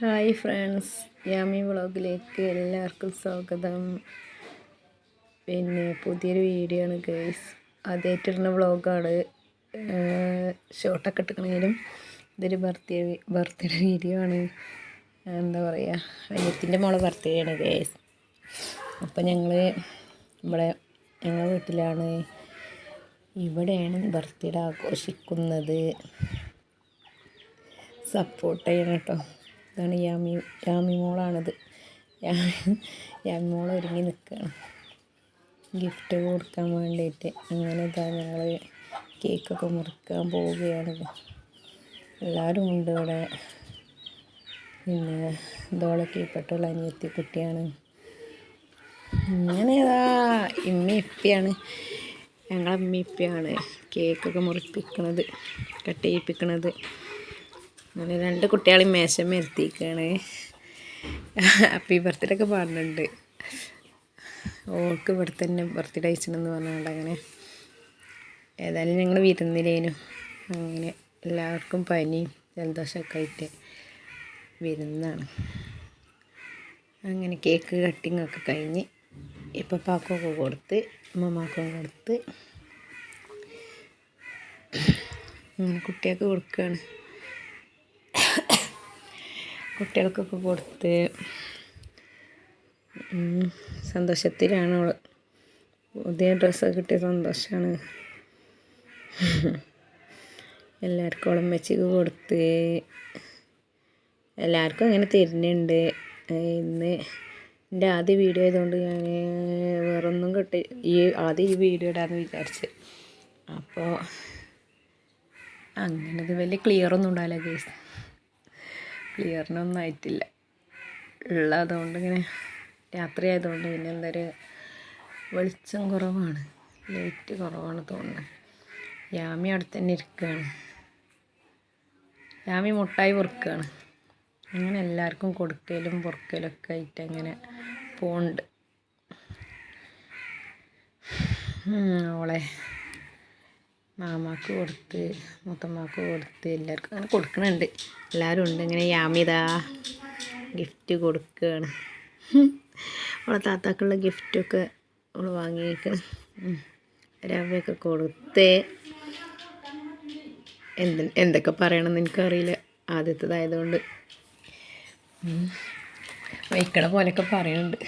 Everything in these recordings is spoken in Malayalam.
ഹായ് ഫ്രണ്ട്സ്, യാമി വ്ളോഗിലേക്ക് എല്ലാവർക്കും സ്വാഗതം. പിന്നെ പുതിയൊരു വീഡിയോ ആണ് ഗൈസ്. ആദ്യമായിട്ടിടുന്ന വ്ളോഗാണ്. ഷോർട്ടൊക്കെ ഇട്ടിട്ടുണ്ടെങ്കിലും ഇതൊരു ബർത്ത്ഡേ വീഡിയോ ആണ്. എന്താ പറയുക, അനിയത്തിൻ്റെ മോളെ ബർത്ത്ഡേ ആണ് ഗൈസ്. അപ്പം ഞങ്ങളെ വീട്ടിലാണ്. ഇവിടെയാണ് ബർത്ത്ഡേ ആഘോഷിക്കുന്നത്. സപ്പോർട്ട് ചെയ്യണം കേട്ടോ. ഇതാണ് യാമി മോളാണിത്. യാമി മോൾ ഒരുങ്ങി നിൽക്കുകയാണ് ഗിഫ്റ്റ് കൊടുക്കാൻ വേണ്ടിയിട്ട്. അങ്ങനെ ഇതാ ഞങ്ങൾ കേക്കൊക്കെ മുറിക്കാൻ പോവുകയാണ്. എല്ലാവരും ഉണ്ട് ഇവിടെ. പിന്നെ ഇതോളെ കീഴ്പ്പെട്ടുള്ള അനിയത്തി കുട്ടിയാണ്. ഇങ്ങനെ ഇതാ ഇപ്പിയാണ്, ഞങ്ങളെ ഇപ്പിയാണ് കേക്കൊക്കെ മുറിപ്പിക്കണത്, കട്ട് ചെയ്യിപ്പിക്കണത്. അങ്ങനെ രണ്ട് കുട്ടികളെയും മേശമേ ഇരുത്തിയിരിക്കുകയാണ്. ഹാപ്പി ബർത്ത്ഡേ ഒക്കെ പറഞ്ഞിട്ടുണ്ട്. ഓൾക്ക് ഇവിടെ തന്നെ ബർത്ത്ഡേ അയച്ചണമെന്ന് പറഞ്ഞുകൊണ്ട് അങ്ങനെ ഏതായാലും ഞങ്ങൾ വിരുന്നിലേനു. അങ്ങനെ എല്ലാവർക്കും പനിയും ജലദോഷമൊക്കെ ആയിട്ട് വിരുന്നാണ്. അങ്ങനെ കേക്ക് കട്ടിങ്ങൊക്കെ കഴിഞ്ഞ് ഇപ്പപ്പാക്കൊക്കെ കൊടുത്ത് അമ്മമാക്കും കൊടുത്ത് അങ്ങനെ കുട്ടികൾക്ക് കൊടുക്കുകയാണ്. കുട്ടികൾക്കൊക്കെ കൊടുത്ത് സന്തോഷത്തിലാണ് അവൾ. പുതിയ ഡ്രസ്സൊക്കെ കിട്ടിയ സന്തോഷമാണ്. എല്ലാവർക്കും ഉളമ്പച്ചിക്ക് കൊടുത്ത് എല്ലാവർക്കും അങ്ങനെ തരുന്നുണ്ട്. ഇന്ന് എൻ്റെ ആദ്യ വീഡിയോ ആയതുകൊണ്ട് ഞാൻ വേറൊന്നും ആദ്യം ഈ വീഡിയോ ഇടാമെന്ന് വിചാരിച്ച്. അപ്പോൾ അങ്ങനത് വലിയ ക്ലിയറൊന്നും ഉണ്ടാവില്ല കേസ്, ക്ലിയറിനൊന്നും ആയിട്ടില്ല ഉള്ളതുകൊണ്ട്. ഇങ്ങനെ രാത്രി ആയതുകൊണ്ട് പിന്നെ എന്തൊരു വെളിച്ചം കുറവാണ്, ലൈറ്റ് കുറവാണ് തോന്നുന്നത്. യാമി അവിടെ തന്നെ ഇരിക്കുകയാണ്. യാമി മുട്ടായി പൊറുക്കുകയാണ്. അങ്ങനെ എല്ലാവർക്കും കൊടുക്കലും പൊറുക്കലൊക്കെ ആയിട്ട് അങ്ങനെ പോകുന്നുണ്ട്. അവളെ മാമാക്ക് കൊടുത്ത് മുത്തമ്മക്ക് കൊടുത്ത് എല്ലാവർക്കും അങ്ങനെ കൊടുക്കണുണ്ട്. എല്ലാവരും ഉണ്ട്. ഇങ്ങനെ യാമിതാ ഗിഫ്റ്റ് കൊടുക്കുകയാണ്. അവളെ താത്താക്കുള്ള ഗിഫ്റ്റൊക്കെ അവൾ വാങ്ങിയിരിക്കണം. രവയൊക്കെ കൊടുത്ത് എന്തൊക്കെ പറയണമെന്ന് എനിക്കറിയില്ല, ആദ്യത്തേതായതുകൊണ്ട് വയ്ക്കണ പോലെയൊക്കെ പറയുന്നുണ്ട്.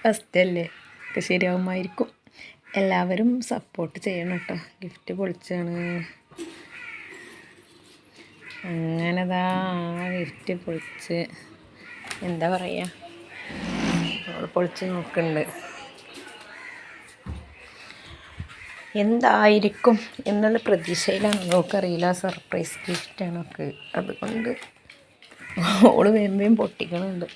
ഫസ്റ്റല്ലേ, ഒക്കെ ശരിയാവുമായിരിക്കും. എല്ലാവരും സപ്പോർട്ട് ചെയ്യണം കേട്ടോ. ഗിഫ്റ്റ് പൊളിച്ചാണ്. അങ്ങനെതാ ഗിഫ്റ്റ് പൊളിച്ച് എന്താ പറയുക, നമ്മൾ പൊളിച്ച് നോക്കുന്നുണ്ട്. എന്തായിരിക്കും എന്നുള്ള പ്രതീക്ഷയിലാണ്. നമുക്കറിയില്ല, സർപ്രൈസ് ഗിഫ്റ്റാണൊക്കെ. അതുകൊണ്ട് ഓള് വരുമ്പോഴും പൊട്ടിക്കണുണ്ട്.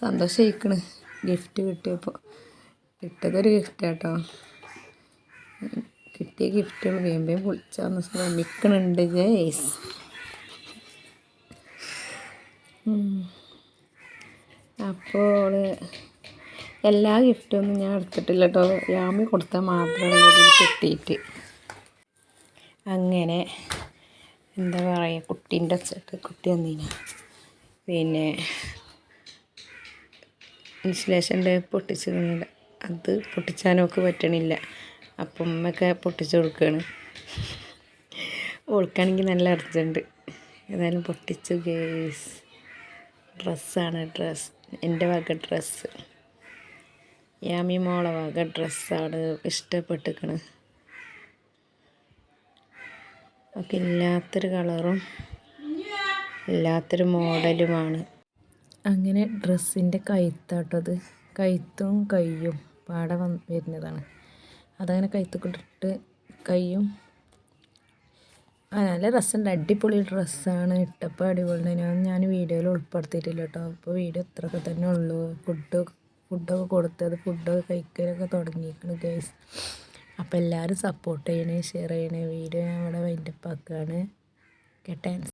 സന്തോഷമായിക്കണ് ഗിഫ്റ്റ് കിട്ടിയപ്പോൾ. കിട്ടതൊരു ഗിഫ്റ്റ് കേട്ടോ. കിട്ടിയ ഗിഫ്റ്റുകൾ വേമ്പയും പൊളിച്ചാന്ന് ശ്രമിക്കണുണ്ട് ഗൈസ്. അപ്പോൾ എല്ലാ ഗിഫ്റ്റൊന്നും ഞാൻ എടുത്തിട്ടില്ല കേട്ടോ. യാമി കൊടുത്താൽ മാത്രമേ ഇതിൽ കിട്ടിയിട്ട്. അങ്ങനെ എന്താ പറയുക, കുട്ടീൻ്റെ കുട്ടി വന്നീന. പിന്നെ ഇൻസുലേഷൻ്റെ പൊട്ടിച്ചിട്ടുണ്ട്. അത് പൊട്ടിച്ചാനൊക്കെ പറ്റണില്ല. അപ്പം ഉമ്മയൊക്കെ പൊട്ടിച്ചു കൊടുക്കുകയാണ്. ഓൾക്കാണെങ്കിൽ നല്ല അർജൻറ്റ്. ഏതായാലും പൊട്ടിച്ചു ഗേസ്. ഡ്രസ്സാണ്, എൻ്റെ വക ഡ്രസ്സ്, യാമി മോളെ വക ഡ്രസ്സാണ്. ഇഷ്ടപ്പെട്ടിരിക്കണ്. ഒക്കെ ഇല്ലാത്തൊരു കളറും ഇല്ലാത്തൊരു മോഡലുമാണ്. അങ്ങനെ ഡ്രസ്സിൻ്റെ കഴുത്താട്ടത്, കഴുത്തും കയ്യും പാടെ വരുന്നതാണ്. അതങ്ങനെ കഴുത്തൊക്കെ കയ്യും നല്ല രസമുണ്ട്. അടിപൊളി ഡ്രസ്സാണ്. ഇട്ടപ്പോൾ അടിപൊളി. ഞാൻ വീഡിയോയിൽ ഉൾപ്പെടുത്തിയിട്ടില്ല കേട്ടോ. അപ്പോൾ വീഡിയോ ഇത്രയൊക്കെ തന്നെ ഉള്ളൂ. ഫുഡൊക്കെ കൊടുത്തത്, ഫുഡൊക്കെ കഴിക്കലൊക്കെ തുടങ്ങിയിരിക്കുന്നു ഗൈസ്. അപ്പോൾ എല്ലാവരും സപ്പോർട്ട് ചെയ്യണേ, ഷെയർ ചെയ്യണേ. വീഡിയോ ഞാൻ ഇവിടെ വൈൻഡപ്പ് ആക്കുകയാണ്. Okay, thanks.